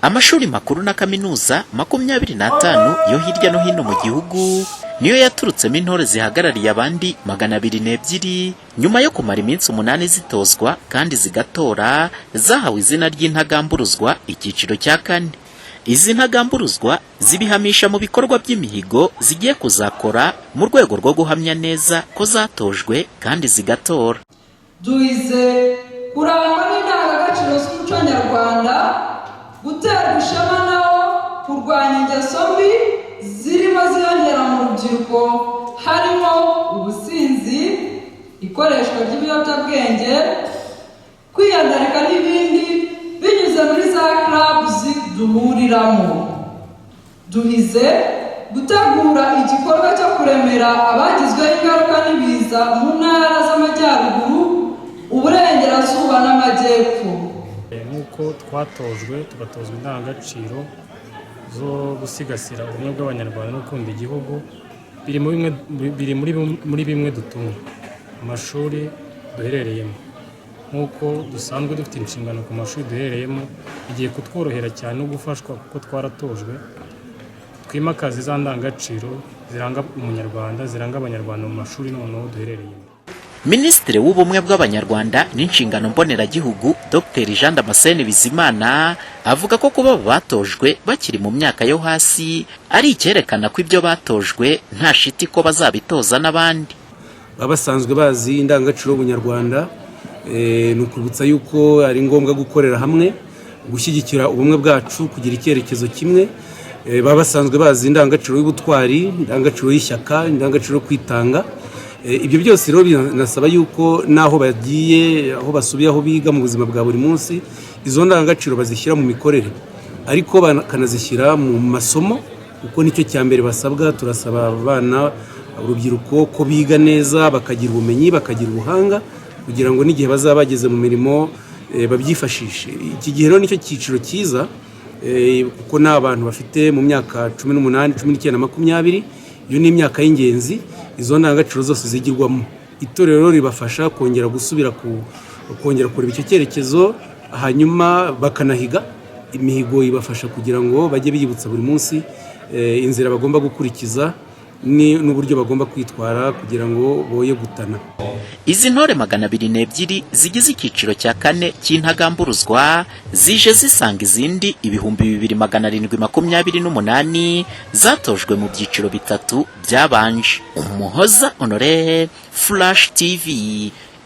Amashuri makuru na kaminuza 25 yo hirya no hino mu gihugu niyo yaturutsemo intore zihagarariye abandi 202 nyuma yo kumara iminsi 8 zitozwa kandi zigatora zahawe izina ry'intagamburuzwa icyiciro cya 4. Izi ntagamburuzwa zibihamisha mu bikorwa by'imihigo zigiye kuzakora mu rwego rwo guhamya neza ko zatojwe kandi zigatora. Duize kurangwa n'indangagaciro z'umuco nyarwanda, gutera ishema nawo kurwanya ingeso mbi zirimo ziyongera mu rubyiruko harimo ubusinzi, ikoreshwa ry'ibiyobyabwenge, kwiyandarika n'ibindi binyuze muri za clubs duhuriramo. Duhize gutegura igikorwa cyo kuremera abagizweho ingaruka n'ibiza mu ntara z'amajyaruguru, uburengerazuba n'amajyepfo. Nk'uko twatozwe tugatozwa indangagaciro zo gusigasira ubumwe bw'abanyarwanda no gukunda igihugu, biri muri bimwe dutuma amashuri duherereyemo. Nk'uko dusanzwe dufite inshingano ku mashuri duherereyemo, igiye kutworohera cyane no gufashwa kuko twaratojwe twimakaza za ndangagaciro ziranga umunyarwanda, ziranga abanyarwanda mu mashuri noneho duherereyemo. Minisitiri w'ubumwe bw'abanyarwanda n'inshingano mboneragihugu Dr. Jean Damascene Bizimana avuga ko kuba batojwe bakiri mu myaka yo hasi ari icyerekana ko ibyo batojwe nta shiti ko bazabitoza n'abandi. Babasanzwe bazi indangagaciro y'ubunyarwanda, ni ukubutsa yuko ari ngombwa gukorera hamwe, gushyigikira ubumwe bwacu, kugira icyerekezo kimwe. Babasanzwe bazi indangagaciro y'ubutwari, indangagaciro y'ishyaka, indangagaciro yo kwitanga. Ibyo byose rero binasaba yuko naho bagiye, aho basubiye, aho biga mu buzima bwa buri munsi, izo ndangagaciro bazishyira mu mikorere, ariko bakanazishyira mu masomo, kuko nicyo cya mbere basabwa. Turasaba abana, urubyiruko ko biga neza, bakagira ubumenyi, bakagira ubuhanga, kugira ngo n'igihe bazaba bageze mu mirimo babyifashishe. Iki gihe rero nicyo cyiciro cyiza, kuko n'abantu bafite mu myaka 18, 19 na 20, iyo ni imyaka y'ingenzi izo ndangagaciro zose zigirwamo. Itorero ribafasha kongera gusubira kongera kureba icyo cyerekezo, hanyuma bakanahiga imihigo. Ibafasha kugira ngo bajye biyibutsa buri munsi inzira bagomba gukurikiza n'uburyo bagomba kwitwara kugira ngo boye gutana. Izi ntore 202 zigize icyiciro cya 4 cy'intagamburuzwa zije zisanga izindi 2728 zatojwe mu byiciro bitatu byabanje. Umuhoza Honore, Flash TV,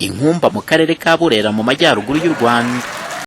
Inkumba mu karere ka Burera mu majyaruguru y'u Rwanda.